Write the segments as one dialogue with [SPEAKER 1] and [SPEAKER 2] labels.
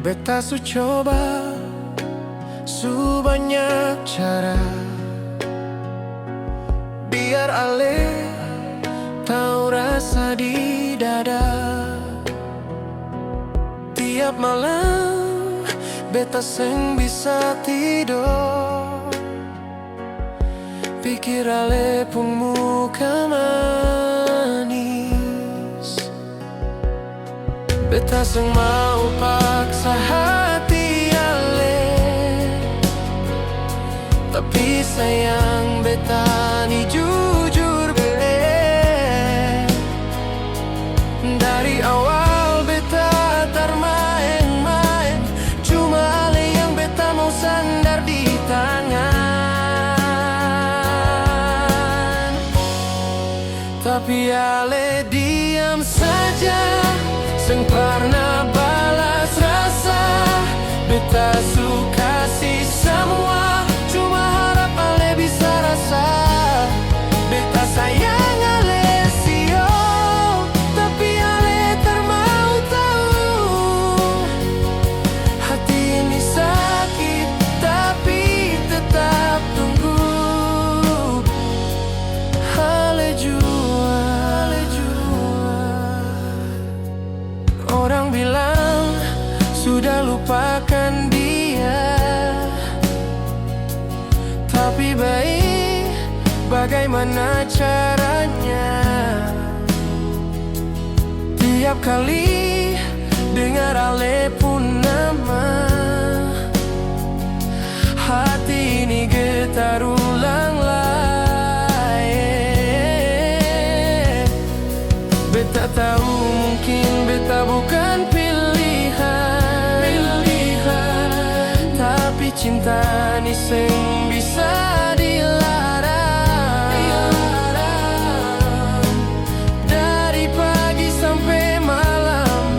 [SPEAKER 1] Beta su coba su banyak cara biar ale tahu rasa di dada. Tiap malam beta seng bisa tidur, pikir ale pun muka manis. Beta seng mau paksa hati ale, tapi sayang beta ni jujur bele. Dari awal beta tar main-main, cuma ale yang beta mau sandar di tangan. Tapi ale diam saja, seng pernah balas rasa. Beta su kasih semua, cuma harap ale bisa rasa. Beta sayang ale sio, tapi ale tak mau tahu. Hati ini sakit, tapi tetap tunggu. Ale jua, ale jua. Orang bilang sudah lupakan dia, tapi baik bagaimana caranya? Tiap kali dengar ale pun nama, hati ini getar ulang lagi. Beta tahu mungkin beta bukan pilihan, tapi cinta ni seng bisa dilarang. Dari pagi sampai malam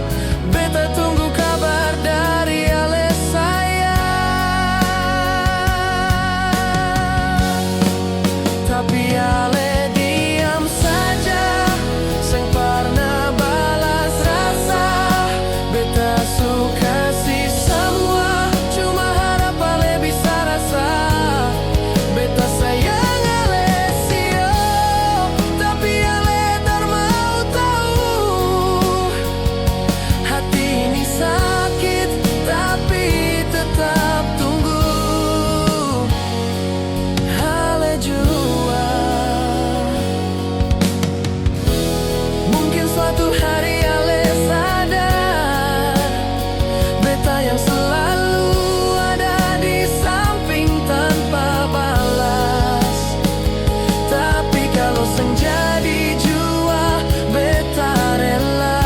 [SPEAKER 1] beta tunggu kabar dari ale sayang. Tapi ale diam saja, seng pernah balas rasa. Beta su kasih semua, cuma harap ale bisa rasa. Beta sayang ale sio, tapi ale tak mau tahu. Hati ini sakit, tapi tetap tunggu. Ale jua. Mungkin suatu hari ale sadar, beta yang selalu ada di samping tanpa balas. Tapi kalau senja di jua, beta rela.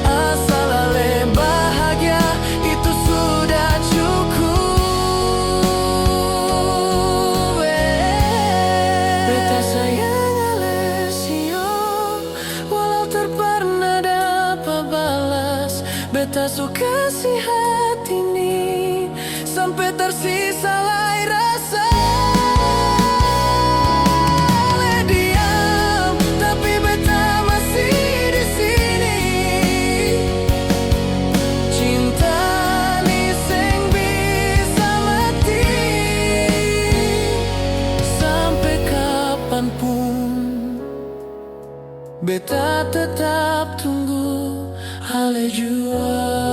[SPEAKER 1] Asal ale bahagia, itu sudah cukup. Beta sayang ale sio, walau tak pernah dapat balas. Beta su kasih hati ini sampai tersisa lai rasa. Ale diam, tapi beta masih di sini. Cinta ni seng bisa mati, sampai kapanpun beta tetap tunggu ale jua.